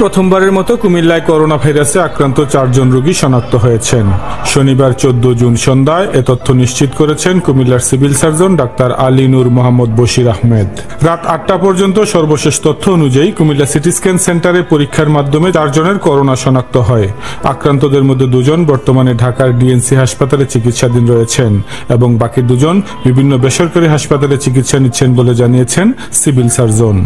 প্রথমবারের মতো কুমিল্লায় করোনা ভাইরাসে আক্রান্ত 4 জন রোগী শনাক্ত হয়েছেন। শনিবার 14 জুন সন্ধ্যায় এ তথ্য নিশ্চিত করেছেন কুমিল্লার সিভিল সার্জন ডাক্তার আলী নূর মোহাম্মদ বশির আহমেদ। রাত 8টা পর্যন্ত সর্বশেষ তথ্য অনুযায়ী কুমিল্লা সিটি স্ক্যান সেন্টারে পরীক্ষার মাধ্যমে 4 জনের করোনা শনাক্ত হয়। আক্রান্তদের মধ্যে 2 জন বর্তমানে ঢাকার ডিএনসি হাসপাতালে চিকিৎসাধীন রয়েছেন এবং বাকি 2 জন বিভিন্ন বেসরকারি হাসপাতালে চিকিৎসা নিচ্ছেন বলে জানিয়েছেন সিভিল সার্জন।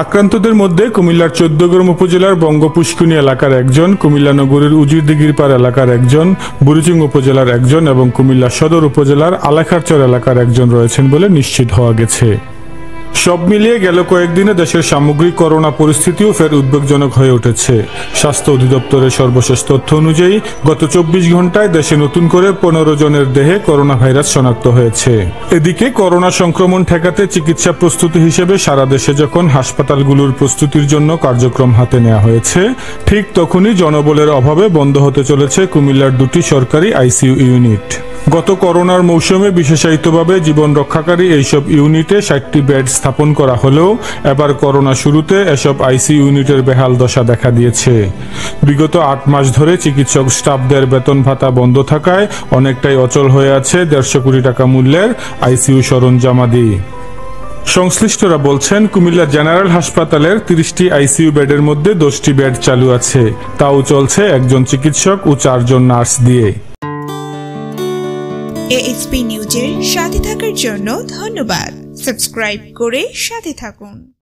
আক্রান্তদের মধ্যে কুমিল্লার 14গ্রাম উপজেলার বঙ্গপুষ্কুনি এলাকার 1 জন, কুমিল্লা নগরীর উজিরদিঘিরপাড় এলাকার 1 জন, বুড়িচং উপজেলার 1 জন এবং কুমিল্লা সদর উপজেলার আলাখারচর এলাকার 1 জন রয়েছেন বলে নিশ্চিত হওয়া গেছে। সব মিলিয়ে গেল কয়েকদিনে দেশের সামগ্রিক করোনা পরিস্থিতিও ফের উদ্বেগজনক হয়ে উঠেছে। স্বাস্থ্য অধিদপ্তরের সর্বশেষ তথ্য অনুযায়ী গত 24 ঘন্টায় দেশে নতুন করে 15 জনের দেহে করোনা ভাইরাস শনাক্ত হয়েছে। এদিকে করোনা সংক্রমণ ঠেকাতে চিকিৎসা প্রস্তুতি হিসেবে সারা দেশে যখন হাসপাতালগুলোর প্রস্তুতির জন্য কার্যক্রম হাতে নেওয়া হয়েছে, ঠিক তখনই জনবলের অভাবে বন্ধ হতে চলেছে কুমিল্লার 2টি সরকারি আইসিইউ ইউনিট। গত করোনার মৌসুমে বিশেষায়িতভাবে জীবন রক্ষাকারী এইসব ইউনিটে 60টি বেড স্থাপন করা হলেও এবার করোনা শুরুতে এসব আইসিইউ ইউনিটের বেহাল দশা দেখা দিয়েছে। বিগত 8 মাস ধরে চিকিৎসক স্টাফদের বেতন ভাতা বন্ধ থাকায় অনেকটাই অচল হয়ে আছে 150 কোটি টাকা মূল্যের আইসিইউ সরঞ্জামাদি। সংশ্লিষ্টরা বলছেন, কুমিল্লা জেনারেল হাসপাতালের 30টি আইসিইউ বেডের মধ্যে 10টি বেড চালু আছে, তাও চলছে 1 জন চিকিৎসক ও 4 জন নার্স দিয়ে। এএসপি নিউজের সাথে থাকার জন্য ধন্যবাদ। সাবস্ক্রাইব করে সাথে থাকুন।